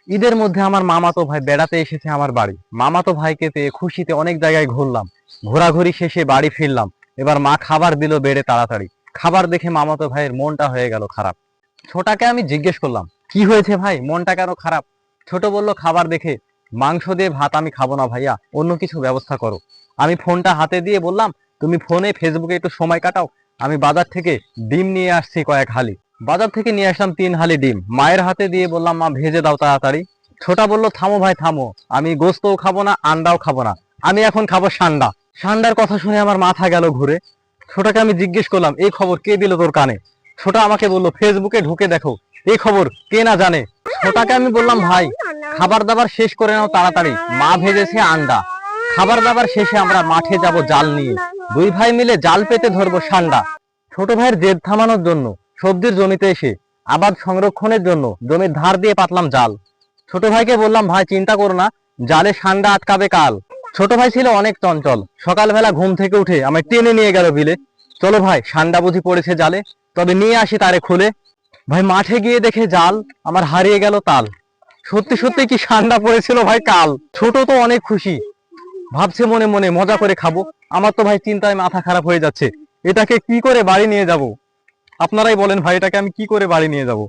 ঈদের মধ্যে আমার মামাতো ভাই বেড়াতে এসেছে আমার বাড়ি। মামাতো ভাইকে পেয়ে খুশিতে অনেক জায়গায় ঘুরলাম। ঘোরাঘুরি শেষে বাড়ি ফিরলাম। এবার মা খাবার দিল বেড়ে তাড়াতাড়ি। খাবার দেখে মামাতো ভাইয়ের মনটা হয়ে গেল খারাপ। ছোটাকে আমি জিজ্ঞেস করলাম, কি হয়েছে ভাই, মনটা কেন খারাপ? ছোট বলল, খাবার দেখে মাংস দিয়ে ভাত আমি খাবো না ভাইয়া, অন্য কিছু ব্যবস্থা করো। আমি ফোনটা হাতে দিয়ে বললাম, তুমি ফোনে ফেসবুকে একটু সময় কাটাও, আমি বাজার থেকে ডিম নিয়ে আসছি কয়েক হালি। বাজার থেকে নিয়ে আসলাম 3 হালি ডিম, মায়ের হাতে দিয়ে বললাম, মা ভেজে দাও তাড়াতাড়ি। ছোটা বলল, থামো ভাই থামো, আমি গোস্তও খাবো না, আন্ডাও খাবো না, আমি এখন খাবো সান্ডা। সান্ডার কথা শুনে আমার মাথা গেল ঘুরে। ছোটাকে আমি জিজ্ঞেস করলাম, এই খবর কে দিল তোর কানে? ছোটা আমাকে বললো, ফেসবুকে ঢুকে দেখো, এই খবর কে না জানে। ছোটাকে আমি বললাম, ভাই খাবার দাবার শেষ করে নাও তাড়াতাড়ি, মা ভেজেছে আন্ডা। খাবার দাবার শেষে আমরা মাঠে যাব জাল নিয়ে, দুই ভাই মিলে জাল পেতে ধরবো সান্ডা। ছোট ভাইয়ের জেদ থামানোর জন্য সবজির জমিতে এসে আবাদ সংরক্ষণের জন্য জমির ধার দিয়ে পাতলাম জাল। ছোট ভাইকে বললাম, ভাই চিন্তা করো না, জালে সান্ডা আটকাবে কাল। ছোট ভাই ছিল অনেক চঞ্চল, সকালবেলা ঘুম থেকে উঠে আমায় টেনে নিয়ে গেল বিলে। চলো ভাই, সান্ডা বুঝি পড়েছে জালে, তবে নিয়ে আসি তারে খুলে। ভাই মাঠে গিয়ে দেখে জাল, আমার হারিয়ে গেল তাল। সত্যি সত্যি কি সান্ডা পড়েছিল ভাই কাল। ছোট তো অনেক খুশি, ভাবছে মনে মনে মজা করে খাবো। আমার তো ভাই চিন্তায় মাথা খারাপ হয়ে যাচ্ছে, এটাকে কি করে বাড়ি নিয়ে যাব? আপনারাই বলেন ভাই, এটাকে আমি কি করে বাড়ি নিয়ে যাব?